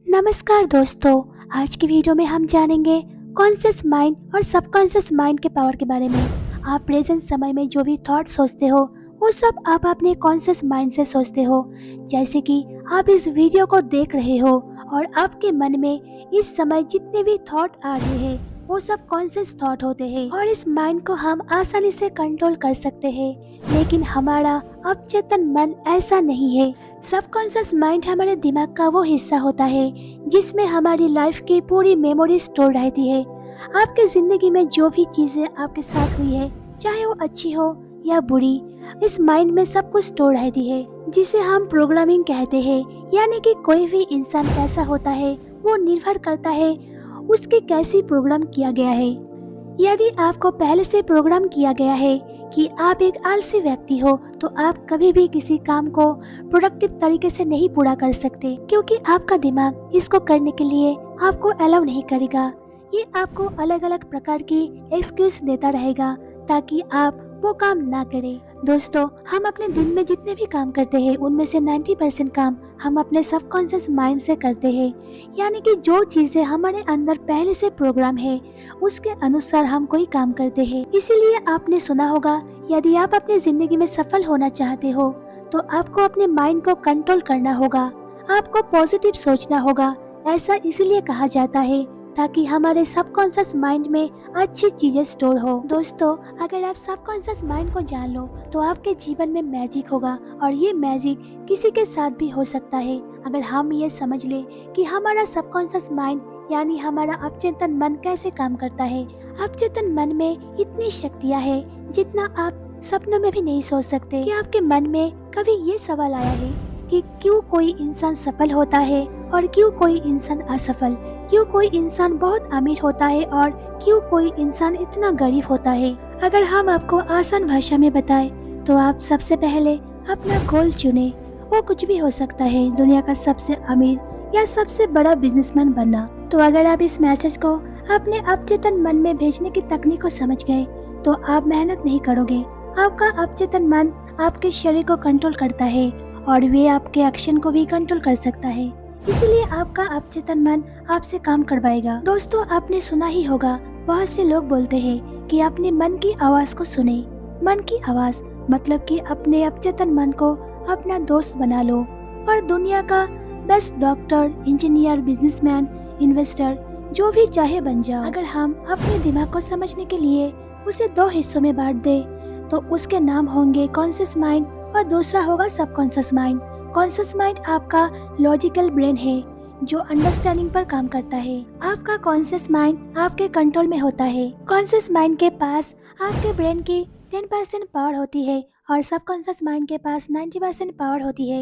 नमस्कार दोस्तों। आज की वीडियो में हम जानेंगे कॉन्शियस माइंड और सबकॉन्शियस माइंड के पावर के बारे में। आप प्रेजेंट समय में जो भी थॉट सोचते हो वो सब आप अपने कॉन्शियस माइंड से सोचते हो। जैसे कि आप इस वीडियो को देख रहे हो और आपके मन में इस समय जितने भी थॉट आ रहे हैं वो सब कॉन्शियस थॉट होते हैं और इस माइंड को हम आसानी से कंट्रोल कर सकते हैं। लेकिन हमारा अवचेतन मन ऐसा नहीं है। सबकॉन्शियस माइंड हमारे दिमाग का वो हिस्सा होता है जिसमें हमारी लाइफ की पूरी मेमोरी स्टोर रहती है। आपकी जिंदगी में जो भी चीजें आपके साथ हुई है, चाहे वो अच्छी हो या बुरी, इस माइंड में सब कुछ स्टोर रहती है, जिसे हम प्रोग्रामिंग कहते हैं। यानी कि कोई भी इंसान कैसा होता है वो निर्भर करता है उसके कैसी प्रोग्राम किया गया है। यदि आपको पहले से प्रोग्राम किया गया है कि आप एक आलसी व्यक्ति हो तो आप कभी भी किसी काम को प्रोडक्टिव तरीके से नहीं पूरा कर सकते, क्योंकि आपका दिमाग इसको करने के लिए आपको अलाउ नहीं करेगा। ये आपको अलग अलग प्रकार की एक्सक्यूज देता रहेगा ताकि आप वो काम ना करें। दोस्तों, हम अपने दिन में जितने भी काम करते हैं उनमें से 90% काम हम अपने सबकॉन्शियस माइंड से करते हैं। यानी कि जो चीजें हमारे अंदर पहले से प्रोग्राम है उसके अनुसार हम कोई काम करते हैं। इसीलिए आपने सुना होगा, यदि आप अपनी जिंदगी में सफल होना चाहते हो तो आपको अपने माइंड को कंट्रोल करना होगा, आपको पॉजिटिव सोचना होगा। ऐसा इसलिए कहा जाता है ताकि हमारे सबकॉन्शियस माइंड में अच्छी चीजें स्टोर हो। दोस्तों, अगर आप सबकॉन्शियस माइंड को जान लो तो आपके जीवन में मैजिक होगा, और ये मैजिक किसी के साथ भी हो सकता है। अगर हम ये समझ ले कि हमारा सबकॉन्शियस माइंड यानी हमारा अवचेतन मन कैसे काम करता है। अवचेतन मन में इतनी शक्तियाँ हैं जितना आप सपनों में भी नहीं सोच सकते। कि आपके मन में कभी ये सवाल आया है कि क्यों कोई इंसान सफल होता है और क्यों कोई इंसान असफल? क्यों कोई इंसान बहुत अमीर होता है और क्यों कोई इंसान इतना गरीब होता है? अगर हम आपको आसान भाषा में बताएं तो आप सबसे पहले अपना गोल चुने। वो कुछ भी हो सकता है, दुनिया का सबसे अमीर या सबसे बड़ा बिजनेसमैन बनना। तो अगर आप इस मैसेज को अपने अवचेतन मन में भेजने की तकनीक को समझ गए तो आप मेहनत नहीं करोगे। आपका अवचेतन मन आपके शरीर को कंट्रोल करता है और वे आपके एक्शन को भी कंट्रोल कर सकता है। इसीलिए आपका अवचेतन मन आपसे काम करवाएगा। दोस्तों, आपने सुना ही होगा, बहुत से लोग बोलते हैं कि अपने मन की आवाज को सुने। मन की आवाज मतलब कि अपने अवचेतन मन को अपना दोस्त बना लो और दुनिया का best doctor, engineer, businessman, investor जो भी चाहे बन जाओ। अगर हम अपने दिमाग को समझने के लिए उसे दो हिस्सों में बांट दे तो उसके नाम होंगे कॉन्शियस माइंड और दूसरा होगा सबकॉन्शियस माइंड। कॉन्शियस माइंड आपका लॉजिकल ब्रेन है जो अंडरस्टैंडिंग पर काम करता है। आपका कॉन्शियस माइंड आपके कंट्रोल में होता है। कॉन्शियस माइंड के पास आपके ब्रेन की 10% पावर होती है और सबकॉन्शियस माइंड के पास 90% पावर होती है।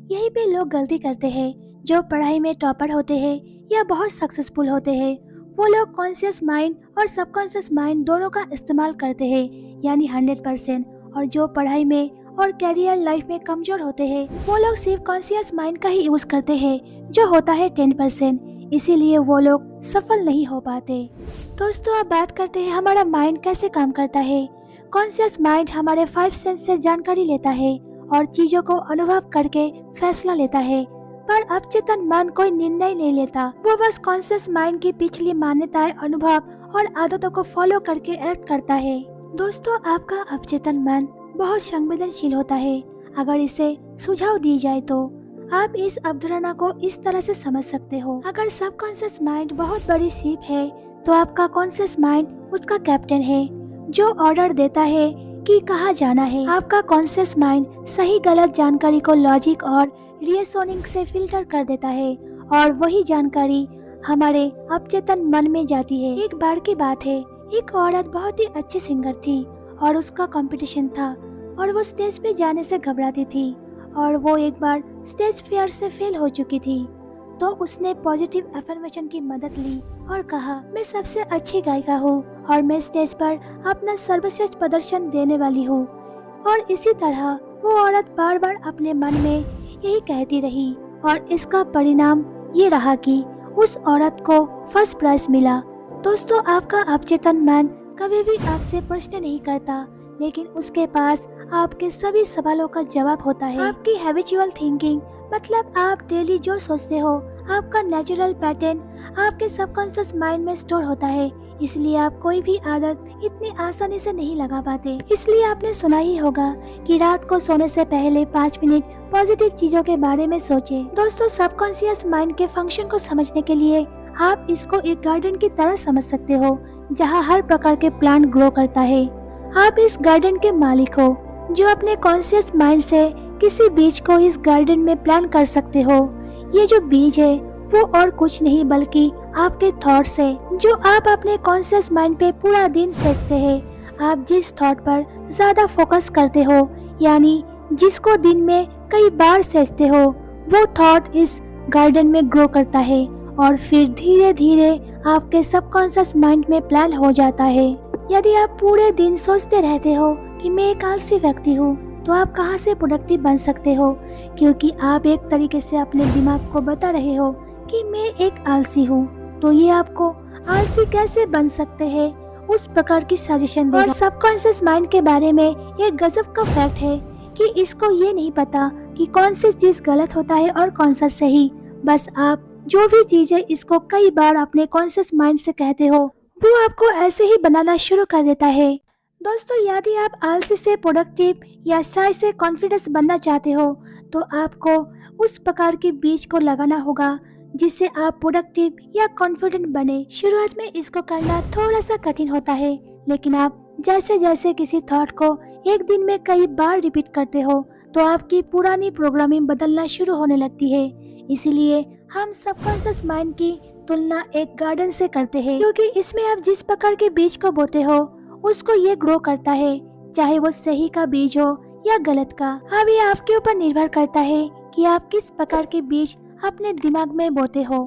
यहीं पे लोग गलती करते हैं। जो पढ़ाई में टॉपर होते हैं या बहुत सक्सेसफुल होते हैं वो लोग कॉन्शियस माइंड और सबकॉन्शियस माइंड दोनों का इस्तेमाल करते हैं, यानी 100%। और जो पढ़ाई में और कैरियर लाइफ में कमजोर होते हैं वो लोग सिर्फ कॉन्शियस माइंड का ही यूज करते हैं जो होता है 10%। इसीलिए वो लोग सफल नहीं हो पाते। दोस्तों, अब बात करते हैं हमारा माइंड कैसे काम करता है। कॉन्शियस माइंड हमारे 5 सेंस से जानकारी लेता है और चीजों को अनुभव करके फैसला लेता है, पर अवचेतन मन कोई निर्णय नहीं लेता। वो बस कॉन्शियस माइंड की पिछली मान्यताएं, अनुभव और आदतों को फॉलो करके एक्ट करता है। दोस्तों, आपका अवचेतन मन बहुत संवेदनशील होता है। अगर इसे सुझाव दी जाए तो आप इस अवधारणा को इस तरह से समझ सकते हो। अगर सबकॉन्शियस माइंड बहुत बड़ी शिप है तो आपका कॉन्शियस माइंड उसका कैप्टन है जो ऑर्डर देता है कि कहाँ जाना है। आपका कॉन्शियस माइंड सही गलत जानकारी को लॉजिक और रीजनिंग से फिल्टर कर देता है और वही जानकारी हमारे अवचेतन मन में जाती है। एक बार की बात है, एक औरत बहुत ही अच्छी सिंगर थी और उसका कंपटीशन था और वो स्टेज पे जाने से घबराती थी और वो एक बार स्टेज फियर से फेल हो चुकी थी। तो उसने पॉजिटिव अफर्मेशन की मदद ली और कहा, मैं सबसे अच्छी गायिका हूँ और मैं स्टेज पर अपना सर्वश्रेष्ठ प्रदर्शन देने वाली हूँ। और इसी तरह वो औरत बार बार अपने मन में यही कहती रही और इसका परिणाम ये रहा कि उस औरत को फर्स्ट प्राइज मिला। दोस्तों, आपका अवचेतन मन कभी भी आपसे प्रश्न नहीं करता, लेकिन उसके पास आपके सभी सवालों का जवाब होता है। आपकी हैबिचुअल थिंकिंग मतलब आप डेली जो सोचते हो आपका नेचुरल पैटर्न आपके सबकॉन्शियस माइंड में स्टोर होता है, इसलिए आप कोई भी आदत इतनी आसानी से नहीं लगा पाते। इसलिए आपने सुना ही होगा कि रात को सोने से पहले 5 मिनट पॉजिटिव चीजों के बारे में सोचें। दोस्तों, सबकॉन्शियस माइंड के फंक्शन को समझने के लिए आप इसको एक गार्डन की तरह समझ सकते हो, जहाँ हर प्रकार के प्लांट ग्रो करता है। आप इस गार्डन के मालिक हो, जो अपने कॉन्शियस माइंड से किसी बीज को इस गार्डन में प्लांट कर सकते हो। ये जो बीज है वो और कुछ नहीं बल्कि आपके थॉट्स है, जो आप अपने कॉन्शियस माइंड पे पूरा दिन सोचते हैं। आप जिस थॉट पर ज्यादा फोकस करते हो, यानी जिसको दिन में कई बार सोचते हो, वो थॉट इस गार्डन में ग्रो करता है और फिर धीरे धीरे आपके सबकॉन्शियस माइंड में प्लान हो जाता है। यदि आप पूरे दिन सोचते रहते हो कि मैं एक आलसी व्यक्ति हूँ, तो आप कहाँ से प्रोडक्टिव बन सकते हो, क्योंकि आप एक तरीके से अपने दिमाग को बता रहे हो कि मैं एक आलसी हूँ। तो ये आपको आलसी कैसे बन सकते हैं, उस प्रकार की सजेशन देगा। और सबकॉन्शियस माइंड के बारे में एक गजब का फैक्ट है कि इसको ये नहीं पता कि कौन सी चीज गलत होता है और कौन सा सही। बस आप जो भी चीज है इसको कई बार अपने कॉन्शियस माइंड से कहते हो, वो आपको ऐसे ही बनाना शुरू कर देता है। दोस्तों, यदि आप आलसी से प्रोडक्टिव या शाय से कॉन्फिडेंस बनना चाहते हो, तो आपको उस प्रकार के बीज को लगाना होगा जिससे आप प्रोडक्टिव या कॉन्फिडेंट बने। शुरुआत में इसको करना थोड़ा सा कठिन होता है, लेकिन आप जैसे जैसे किसी थॉट को एक दिन में कई बार रिपीट करते हो, तो आपकी पुरानी प्रोग्रामिंग बदलना शुरू होने लगती है। इसीलिए हम सबकॉन्शियस माइंड की तुलना एक गार्डन से करते हैं, क्योंकि इसमें आप जिस प्रकार के बीज को बोते हो उसको ये ग्रो करता है, चाहे वो सही का बीज हो या गलत का। अब ये आपके ऊपर निर्भर करता है कि आप किस प्रकार के बीज अपने दिमाग में बोते हो।